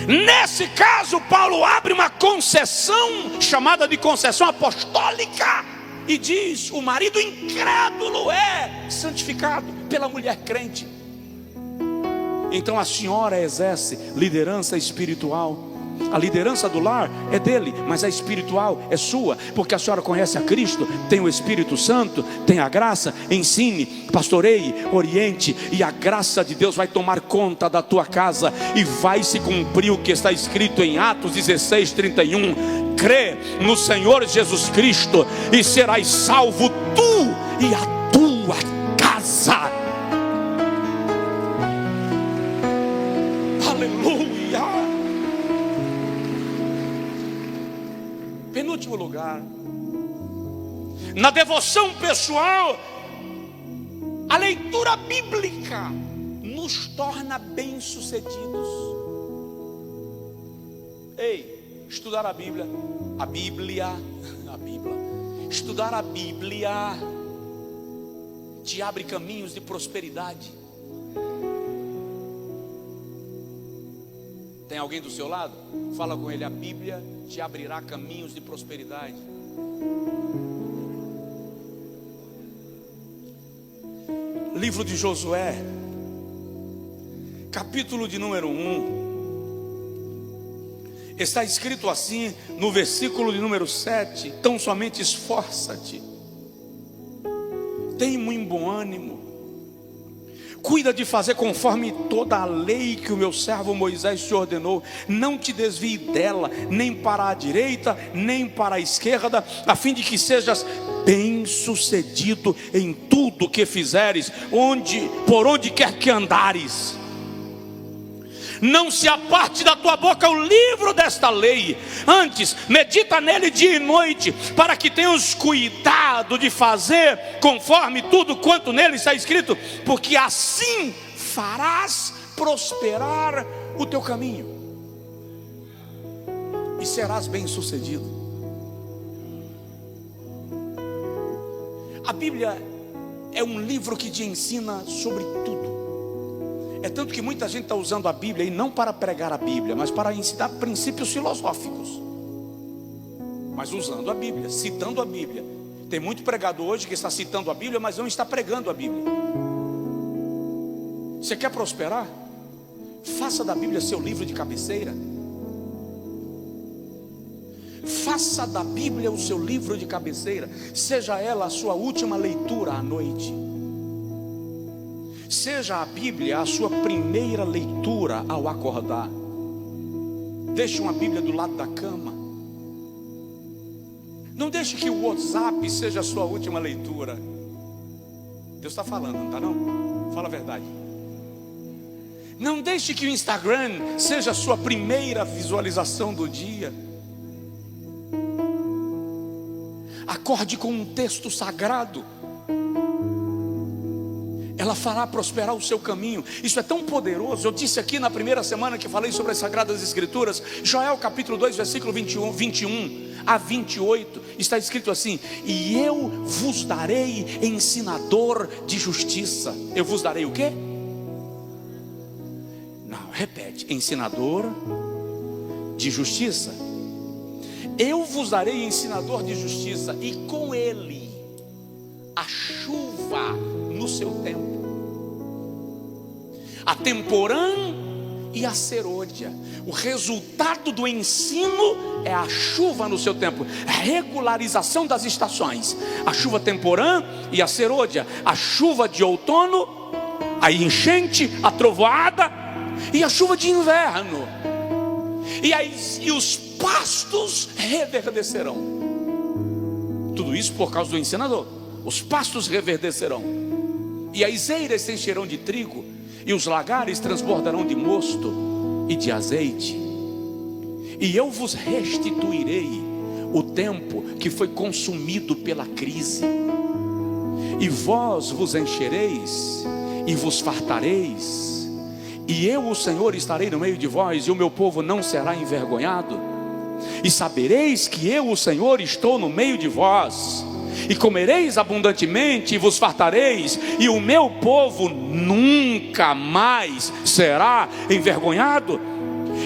Nesse caso, Paulo abre uma concessão, chamada de concessão apostólica, e diz: o marido incrédulo é santificado pela mulher crente. Então a senhora exerce liderança espiritual. A liderança do lar é dele, mas a espiritual é sua, porque a senhora conhece a Cristo, tem o Espírito Santo, tem a graça. Ensine, pastoreie, oriente, e a graça de Deus vai tomar conta da tua casa, e vai se cumprir o que está escrito em Atos 16:31. Crê no Senhor Jesus Cristo e serás salvo, tu e a tua casa. Aleluia. Penúltimo lugar, na devoção pessoal, a leitura bíblica nos torna bem-sucedidos. Ei, estudar a Bíblia, estudar a Bíblia te abre caminhos de prosperidade. Tem alguém do seu lado? Fala com ele: a Bíblia te abrirá caminhos de prosperidade. Livro de Josué, capítulo de número 1, está escrito assim no versículo de número 7: tão somente esforça-te, tem muito bom ânimo, cuida de fazer conforme toda a lei que o meu servo Moisés te ordenou. Não te desvie dela, nem para a direita, nem para a esquerda, a fim de que sejas bem-sucedido em tudo que fizeres, por onde quer que andares. Não se aparte da tua boca o livro desta lei, antes medita nele dia e noite, para que tenhas cuidado de fazer conforme tudo quanto nele está escrito, porque assim farás prosperar o teu caminho e serás bem-sucedido. A Bíblia é um livro que te ensina sobre tudo. É tanto que muita gente está usando a Bíblia, e não para pregar a Bíblia, mas para ensinar princípios filosóficos, mas usando a Bíblia, citando a Bíblia. Tem muito pregador hoje que está citando a Bíblia, mas não está pregando a Bíblia. Você quer prosperar? Faça da Bíblia seu livro de cabeceira. Faça da Bíblia o seu livro de cabeceira. Seja ela a sua última leitura à noite. Seja a Bíblia a sua primeira leitura ao acordar. Deixe uma Bíblia do lado da cama. Não deixe que o WhatsApp seja a sua última leitura. Deus está falando, não está não? Fala a verdade. Não deixe que o Instagram seja a sua primeira visualização do dia. Acorde com um texto sagrado. Ela fará prosperar o seu caminho. Isso é tão poderoso. Eu disse aqui na primeira semana que falei sobre as Sagradas Escrituras, Joel capítulo 2, versículo 21 a 28, está escrito assim: e eu vos darei ensinador de justiça. Eu vos darei o quê? Não, repete: ensinador de justiça. Eu vos darei ensinador de justiça, e com ele a chuva no seu tempo, a temporã e a serôdia. O resultado do ensino é a chuva no seu tempo, a regularização das estações, a chuva temporã e a serôdia, a chuva de outono, a enchente, a trovoada e a chuva de inverno. E os pastos reverdecerão. Tudo isso por causa do ensinador. Os pastos reverdecerão, e as eiras se encherão de trigo, e os lagares transbordarão de mosto e de azeite. E eu vos restituirei o tempo que foi consumido pela crise, e vós vos enchereis e vos fartareis, e eu, o Senhor, estarei no meio de vós, e o meu povo não será envergonhado. E sabereis que eu, o Senhor, estou no meio de vós, e comereis abundantemente e vos fartareis, e o meu povo nunca mais será envergonhado.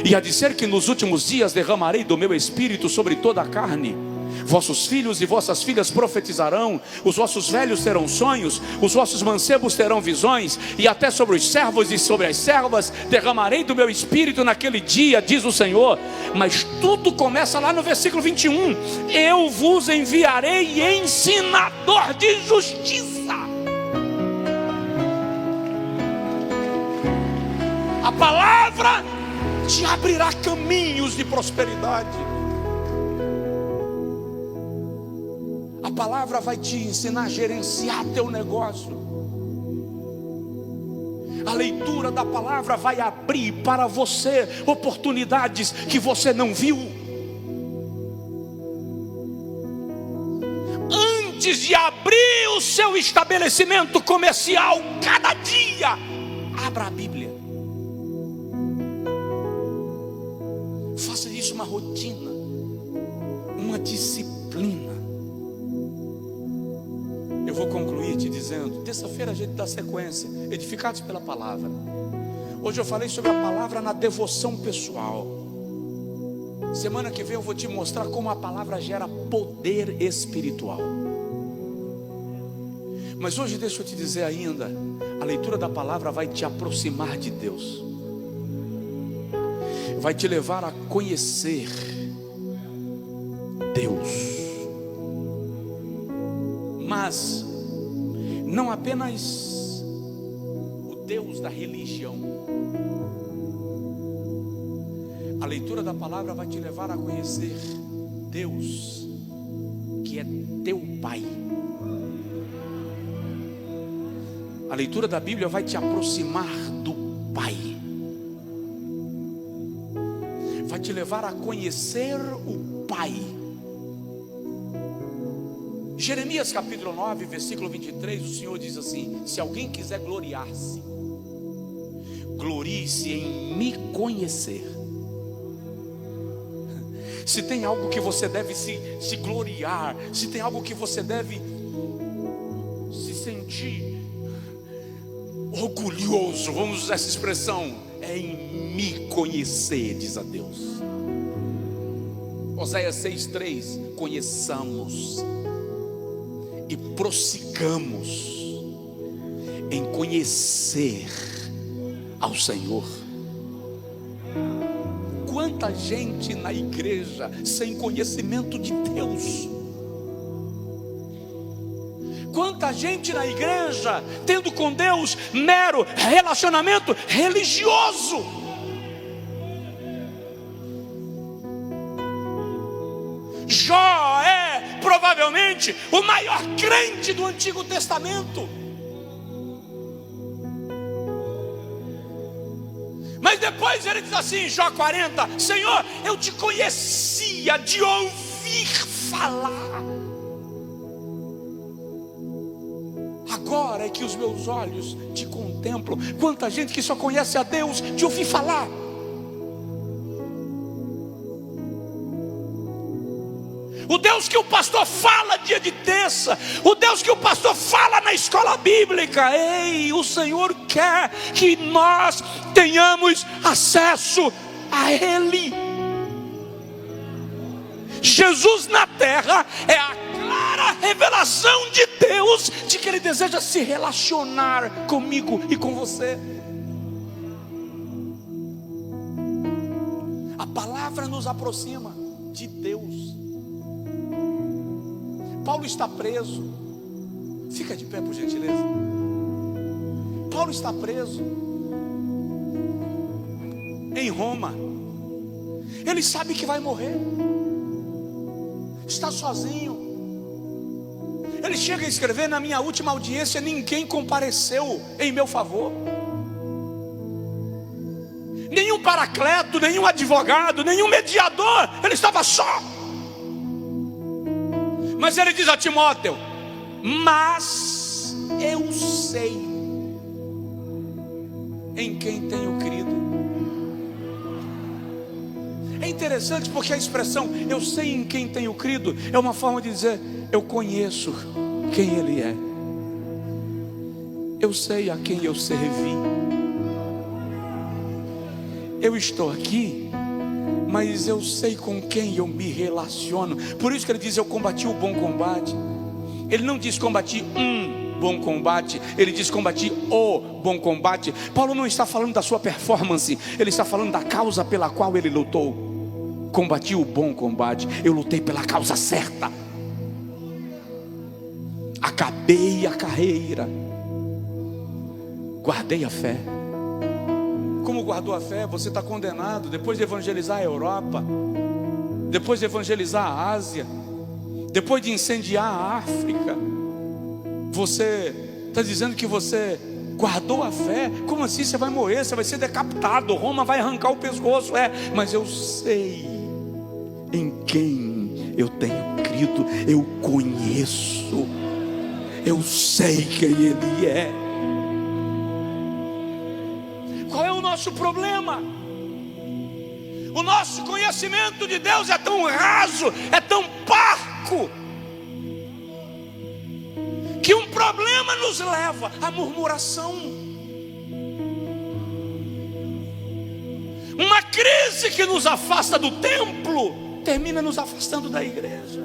E há de ser que nos últimos dias derramarei do meu espírito sobre toda a carne. Vossos filhos e vossas filhas profetizarão, os vossos velhos terão sonhos, os vossos mancebos terão visões, e até sobre os servos e sobre as servas derramarei do meu espírito naquele dia, diz o Senhor. Mas tudo começa lá no versículo 21. Eu vos enviarei ensinador de justiça. A palavra te abrirá caminhos de prosperidade. A palavra vai te ensinar a gerenciar teu negócio. A leitura da palavra vai abrir para você oportunidades que você não viu. Antes de abrir o seu estabelecimento comercial, cada dia, abra a Bíblia. Faça isso uma rotina, uma disciplina. Eu vou concluir te dizendo, terça-feira a gente dá sequência, edificados pela palavra. Hoje eu falei sobre a palavra na devoção pessoal. Semana que vem eu vou te mostrar como a palavra gera poder espiritual. Mas hoje deixa eu te dizer ainda, a leitura da palavra vai te aproximar de Deus. Vai te levar a conhecer Deus. Mas não apenas o Deus da religião. A leitura da palavra vai te levar a conhecer Deus, que é teu Pai. A leitura da Bíblia vai te aproximar do Pai. Vai te levar a conhecer o Pai. Jeremias capítulo 9, versículo 23, o Senhor diz assim: se alguém quiser gloriar-se, glorie-se em me conhecer. Se tem algo que você deve se gloriar, se tem algo que você deve se sentir orgulhoso, vamos usar essa expressão, é em me conhecer, diz a Deus. Oséias 6,3: conheçamos e prossigamos em conhecer ao Senhor. Quanta gente na igreja sem conhecimento de Deus. Quanta gente na igreja tendo com Deus mero relacionamento religioso. Jó é provavelmente o maior crente do Antigo Testamento. Mas depois ele diz assim, Jó 40: Senhor, eu te conhecia de ouvir falar, agora é que os meus olhos te contemplam. Quanta gente que só conhece a Deus de ouvir falar. O Deus que o pastor fala dia de terça, o Deus que o pastor fala na escola bíblica. Ei, o Senhor quer que nós tenhamos acesso a Ele. Jesus na terra é a clara revelação de Deus, de que Ele deseja se relacionar comigo e com você. A palavra nos aproxima de Deus. Paulo está preso. Fica de pé, por gentileza. Paulo está preso em Roma. Ele sabe que vai morrer. Está sozinho. Ele chega a escrever: na minha última audiência ninguém compareceu em meu favor. Nenhum paracleto, nenhum advogado, nenhum mediador. Ele estava só. Mas ele diz a Timóteo: mas eu sei em quem tenho crido. É interessante porque a expressão eu sei em quem tenho crido é uma forma de dizer eu conheço quem Ele é. Eu sei a quem eu servi. eu estou aqui, mas eu sei com quem eu me relaciono. Por isso que ele diz: eu combati o bom combate. Ele não diz combati bom combate, ele diz combati o bom combate. Paulo não está falando da sua performance, ele está falando da causa pela qual ele lutou. Combati o bom combate, eu lutei pela causa certa, acabei a carreira, guardei a fé. Como guardou a fé? Você está condenado. Depois de evangelizar a Europa, depois de evangelizar a Ásia, depois de incendiar a África, você está dizendo que você guardou a fé? Como assim? Você vai morrer, você vai ser decapitado, Roma vai arrancar o pescoço. Mas eu sei em quem eu tenho crido, eu conheço, eu sei quem Ele é. Qual é o nosso problema? O nosso conhecimento de Deus é tão raso, é tão parco, que um problema nos leva à murmuração. Uma crise que nos afasta do templo termina nos afastando da igreja.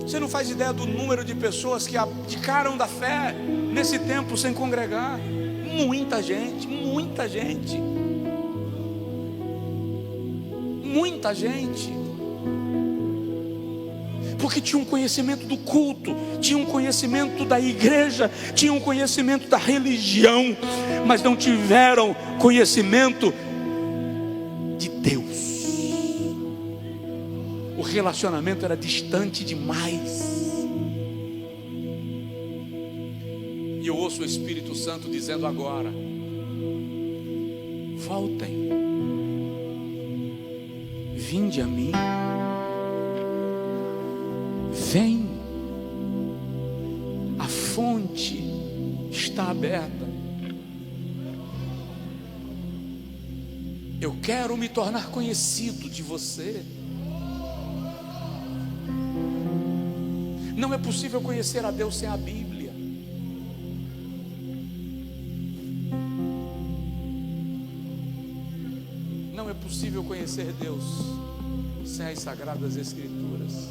Você não faz ideia do número de pessoas que abdicaram da fé nesse tempo sem congregar. Muita gente, muita gente, muita gente. Porque tinha um conhecimento do culto, tinha um conhecimento da igreja, tinha um conhecimento da religião, mas não tiveram conhecimento de Deus. O relacionamento era distante demais. E eu ouço o Espírito Santo dizendo agora: voltem, vinde a mim, vem, a fonte está aberta. Eu quero me tornar conhecido de você. Não é possível conhecer a Deus sem a Bíblia. Não é possível conhecer Deus sem as Sagradas Escrituras.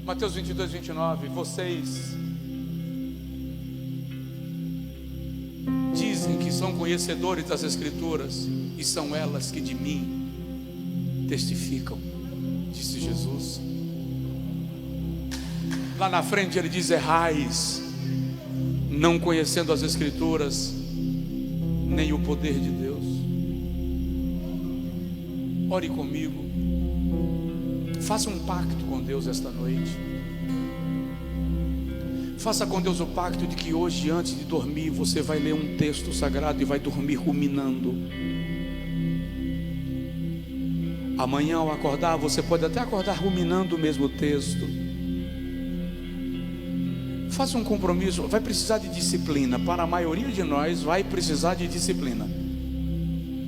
Mateus 22, 29. Vocês dizem que são conhecedores das Escrituras, e são elas que de mim testificam, disse Jesus. Lá na frente ele diz: errais, não conhecendo as Escrituras, nem o poder de Deus. Ore comigo. Faça um pacto com Deus esta noite. Faça com Deus o pacto de que hoje, antes de dormir, você vai ler um texto sagrado e vai dormir ruminando. Amanhã, ao acordar, você pode até acordar ruminando o mesmo texto. Faça um compromisso. Vai precisar de disciplina. Para a maioria de nós vai precisar de disciplina.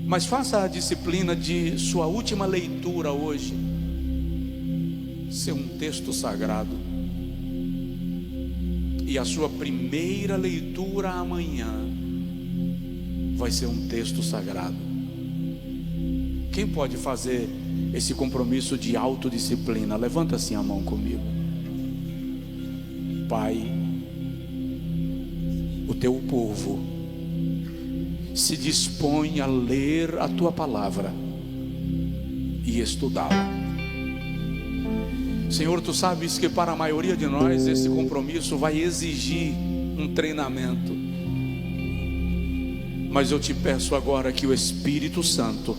Mas faça a disciplina de sua última leitura hoje ser um texto sagrado, e a sua primeira leitura amanhã vai ser um texto sagrado. Quem pode fazer esse compromisso de autodisciplina? Levanta assim a mão comigo. Pai, o teu povo se dispõe a ler a tua palavra e estudá-la. Senhor, tu sabes que para a maioria de nós esse compromisso vai exigir um treinamento. Mas eu te peço agora que o Espírito Santo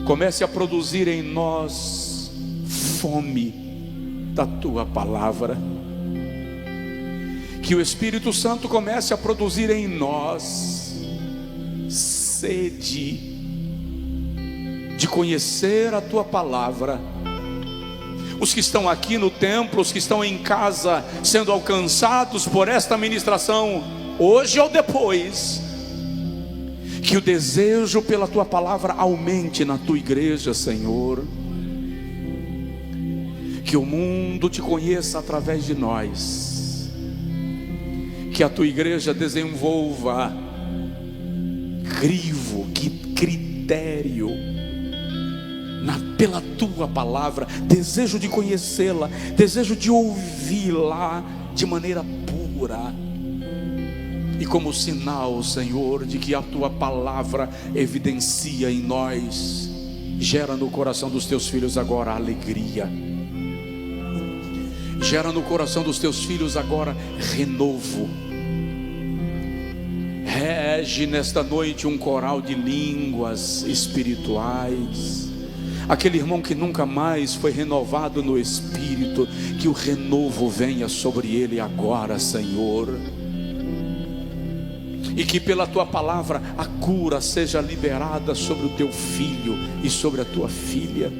comece a produzir em nós fome da tua palavra. Que o Espírito Santo comece a produzir em nós sede de conhecer a tua palavra. Os que estão aqui no templo, os que estão em casa, sendo alcançados por esta ministração, hoje ou depois, que o desejo pela tua palavra aumente na tua igreja, Senhor. Que o mundo te conheça através de nós. Que a tua igreja desenvolva crivo, que critério pela tua palavra, desejo de conhecê-la, desejo de ouvi-la de maneira pura, e como sinal, Senhor, de que a tua palavra evidencia em nós, gera no coração dos teus filhos agora alegria, gera no coração dos teus filhos agora renovo. Rege nesta noite um coral de línguas espirituais. Aquele irmão que nunca mais foi renovado no Espírito, que o renovo venha sobre ele agora, Senhor. E que pela tua palavra a cura seja liberada sobre o teu filho e sobre a tua filha.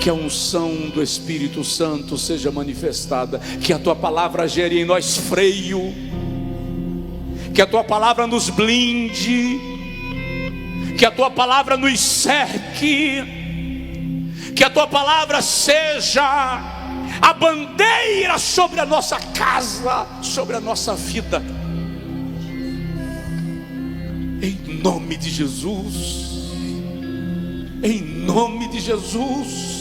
Que a unção do Espírito Santo seja manifestada. Que a tua palavra gere em nós freio. Que a tua palavra nos blinde. Que a tua palavra nos cerque. Que a tua palavra seja a bandeira sobre a nossa casa, sobre a nossa vida. Em nome de Jesus. Em nome de Jesus.